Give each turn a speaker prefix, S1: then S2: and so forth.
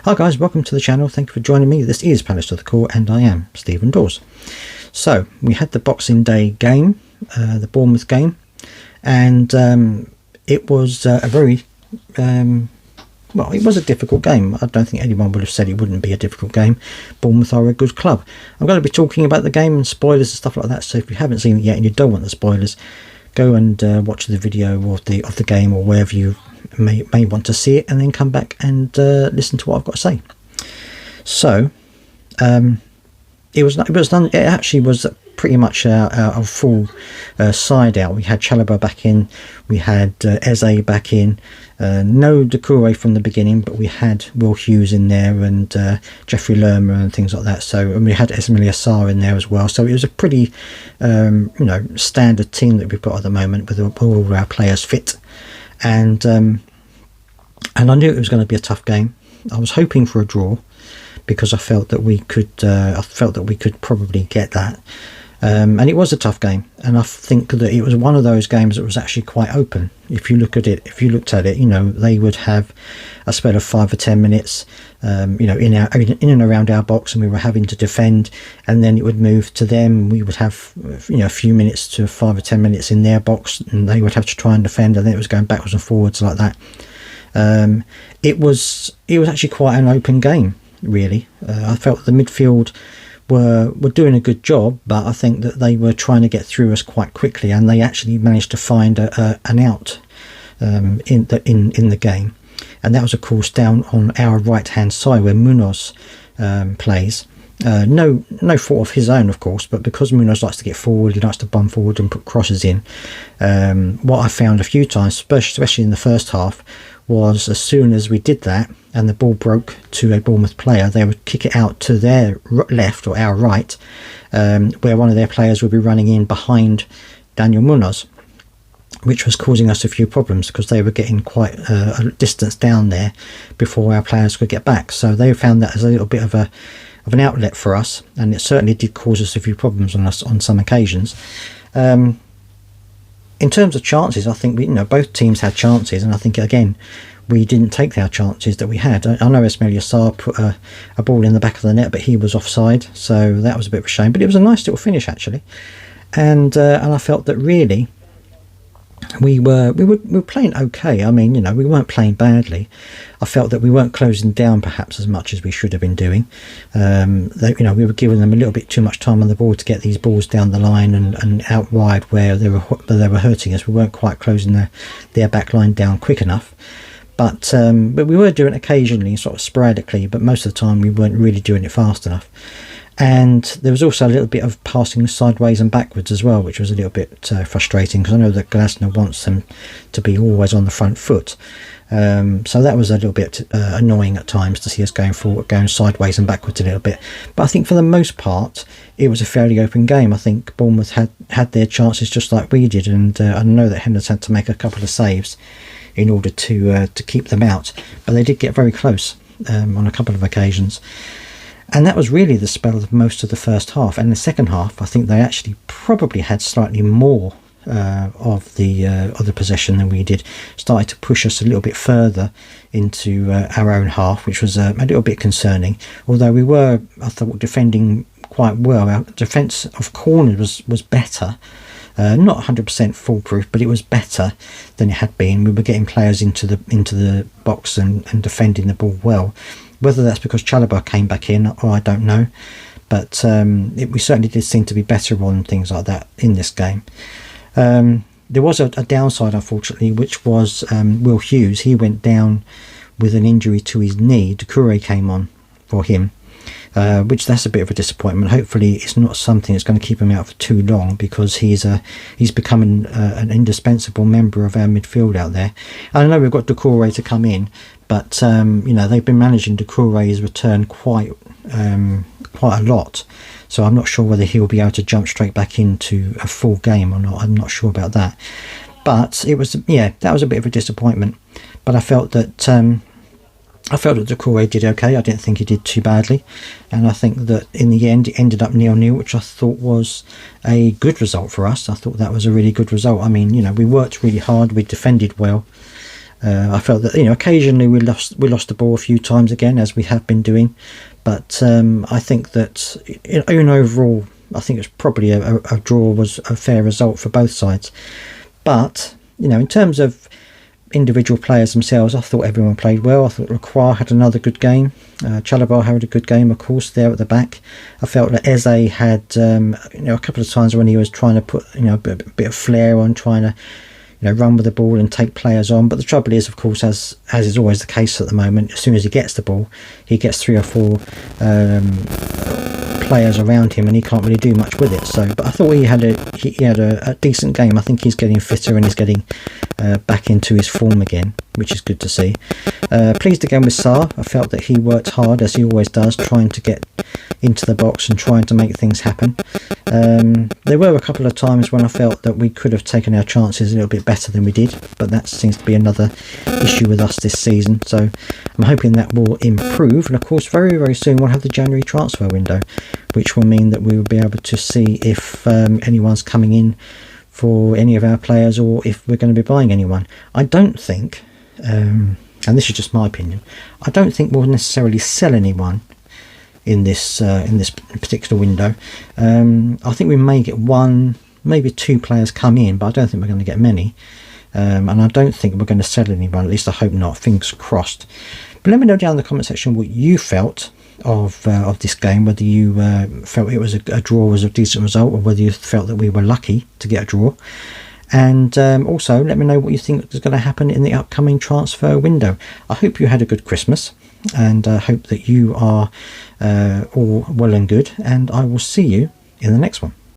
S1: Hi guys, welcome to the channel. Thank you for joining me. This is Palace of the Court and I am Stephen Dawes. So we had the Boxing Day game, the Bournemouth game, and it was a very well, it was a difficult game. I don't think anyone would have said it wouldn't be a difficult game. Bournemouth are a good club. I'm going to be talking about the game and spoilers and stuff like that, so if you haven't seen it yet and you don't want the spoilers, go and watch the video of the game or wherever you may want to see it, and then come back and listen to what I've got to say. So it actually was pretty much our full side out. We had Chalobah back in, we had Eze back in, no Doucouré from the beginning, but we had Will Hughes in there and Jeffrey Lerma and things like that. So, and we had Esmail Assar in there as well. So it was a pretty standard team that we've got at the moment, with all our players fit. And I knew it was going to be a tough game. I was hoping for a draw because I felt that we could probably get that. And it was a tough game, and I think that it was one of those games that was actually quite open. If you looked at it, you know, they would have a spell of 5 or 10 minutes, in and around our box, and we were having to defend, and then it would move to them. We would have, a few minutes to 5 or 10 minutes in their box, and they would have to try and defend, and then it was going backwards and forwards like that. It was actually quite an open game, really. I felt the midfield were doing a good job, but I think that they were trying to get through us quite quickly, and they actually managed to find an out in the game, and that was of course down on our right hand side where Munoz plays. No fault of his own, of course, but because Munoz likes to get forward, he likes to bum forward and put crosses in. What I found a few times, especially in the first half, was as soon as we did that and the ball broke to a Bournemouth player, they would kick it out to their left or our right, where one of their players would be running in behind Daniel Munoz, which was causing us a few problems because they were getting quite a distance down there before our players could get back. So they found that as a little bit of an outlet for us, and it certainly did cause us a few problems on some occasions. In terms of chances, I think both teams had chances, and I think again we didn't take our chances that we had. I know Esmail Assar put a ball in the back of the net, but he was offside, so that was a bit of a shame. But it was a nice little finish actually, and I felt that really we were playing okay. I mean, we weren't playing badly. I felt that we weren't closing down perhaps as much as we should have been doing. We were giving them a little bit too much time on the ball to get these balls down the line and out wide where they were hurting us. We weren't quite closing their back line down quick enough. But we were doing it occasionally, sort of sporadically, but most of the time we weren't really doing it fast enough. And there was also a little bit of passing sideways and backwards as well, which was a little bit frustrating, because I know that Glasner wants them to be always on the front foot. So that was a little bit annoying at times to see us going forward, going sideways and backwards a little bit. But I think for the most part, it was a fairly open game. I think Bournemouth had their chances just like we did, and I know that Henderson had to make a couple of saves in order to keep them out, but they did get very close on a couple of occasions. And that was really the spell of most of the first half. And the second half, I think they actually probably had slightly more of the possession than we did. Started to push us a little bit further into our own half, which was a little bit concerning. Although we were, I thought, defending quite well. Our defence of corners was better. Not 100% foolproof, but it was better than it had been. We were getting players into the box and defending the ball well. Whether that's because Chalobah came back in, or I don't know, but we certainly did seem to be better on things like that in this game. There was a downside, unfortunately, which was Will Hughes. He went down with an injury to his knee. Doucouré came on for him, which that's a bit of a disappointment. Hopefully it's not something that's going to keep him out for too long, because he's becoming an indispensable member of our midfield out there. I know we've got Doucouré to come in, but they've been managing Doucouré's return quite a lot, so I'm not sure whether he'll be able to jump straight back into a full game or not. I'm not sure about that, but it was that was a bit of a disappointment. But I felt that Doucouré did okay. I didn't think he did too badly, and I think that in the end it ended up 0-0, which I thought was a good result for us. I thought that was a really good result. I mean, we worked really hard, we defended well, I felt that, occasionally we lost the ball a few times again, as we have been doing, but I think that overall, I think it's probably a draw was a fair result for both sides. But in terms of individual players themselves, I thought everyone played well. I thought Lacroix had another good game. Chalobah had a good game, of course, there at the back. I felt that Eze had a couple of times when he was trying to put a bit of flair on, trying to run with the ball and take players on. But the trouble is, of course, as is always the case at the moment, as soon as he gets the ball, he gets 3 or 4 players around him, and he can't really do much with it. So, but I thought he had a decent game. I think he's getting fitter and he's getting back into his form again, which is good to see. Pleased again with Sarr. I felt that he worked hard, as he always does, trying to get into the box and trying to make things happen. There were a couple of times when I felt that we could have taken our chances a little bit better than we did, but that seems to be another issue with us this season. So I'm hoping that will improve. And of course, very, very soon we'll have the January transfer window, which will mean that we will be able to see if anyone's coming in for any of our players, or if we're going to be buying anyone. I don't think, and this is just my opinion, I don't think we'll necessarily sell anyone in this particular window. I think we may get 1, maybe 2 players come in, but I don't think we're going to get many. And I don't think we're going to sell anyone, at least I hope not, fingers crossed. But let me know down in the comment section what you felt of this game, whether you felt it was a draw was a decent result, or whether you felt that we were lucky to get a draw. And also let me know what you think is going to happen in the upcoming transfer window. I hope you had a good Christmas, and I hope that you are all well and good, and I will see you in the next one.